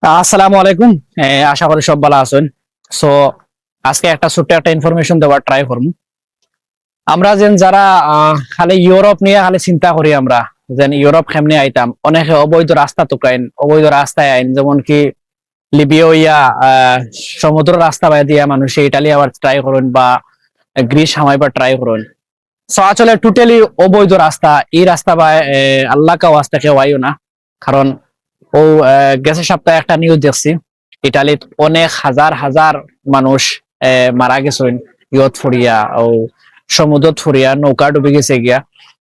আসসালামু আলাইকুম। আশা করি সব ভালো আছেন। সো আজকে একটা ছোট্ট একটা ইনফরমেশন দেওয়ার ট্রাই করব। আমরা যারা খালি ইউরোপ নিয়ে খালি চিন্তা করি, আমরা ইউরোপ কেমনে আইতাম, অনেকে অবৈধ রাস্তা টুকাইন, অবৈধ রাস্তায় আইন, যেমন কি লিবিয়া ইয়া সমুদ্র রাস্তা বাই দিয়া মানুষ ইটালি আবার ট্রাই করুন বা গ্রিস হামাইবার ট্রাই করুন। সো আসলে টোটালি অবৈধ রাস্তা, এই রাস্তা বা আল্লাহ কা ওয়াস্তা কেউ আইও না। কারণ ও গেছে সপ্তাহে একটা নিউজ দেখছি, ইটালিত অনেক হাজার হাজার মানুষ মারা গেছেন ইয়ত ফুরিয়া ও সমুদ্র ফুরিয়া, নৌকা ডুবে গেছে গিয়া।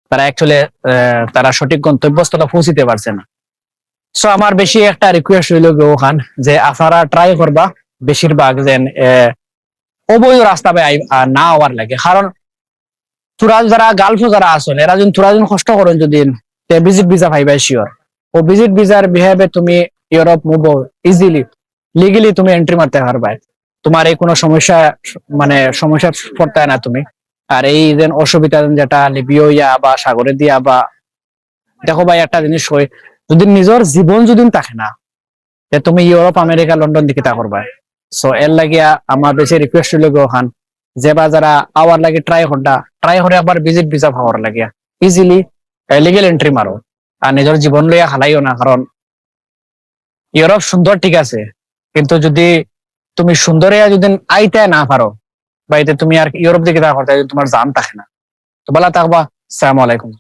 তারা অ্যাকচুয়ালি তারা সঠিক গন্তব্যস্থলে পৌঁছিতে পারছে না। সো আমার বেশি একটা রিকোয়েস্ট হইল গো খান, যে আপনারা ট্রাই করবা বেশিরভাগ অবৈধ রাস্তা না হওয়ার লাগে। কারণ তোরা যারা গালফ যারা আছেন, এরা যদি তোরা যদি কষ্ট করেন, যদি ভিজিট ভিসা পাইবা শিওর। ও ভিজিট ভিসার বিহেভে তুমি ইউরোপ মুভ ইজিলি, লিগেলি তুমি এন্ট্রি মারতে পারবা। তোমার এই কোনো সমস্যা, মানে সমস্যা পড়তে হয় না তুমি। আর এই অসুবিধা যেটা লিবিয়া ইয়া বা সাগরে দিয়া বা, দেখো ভাই একটা জিনিস হয়, যদি নিজের জীবন যদি থাকে না, যে তুমি ইউরোপ আমেরিকা লন্ডন দিকে তা করবা। সো এর লাগিয়া আমার বেশি রিকোয়েস্ট হইল গো খান, যে বা যারা আওয়ার লাগে ট্রাই করে আবার ভিজিট ভিসা পাওয়ার লাগিয়া ইজিলি লিগেল এন্ট্রি মারো। আর নিজের জীবন লইয়া হালাইও না। কারণ ইউরোপ সুন্দর ঠিক আছে, কিন্তু যদি তুমি সুন্দরে যদি আইতে না পারো, বা এতে তুমি আর ইউরোপ দিকে তা করতে তোমার জান থাকে না। তো বলা থাকবা। আসসালামু আলাইকুম।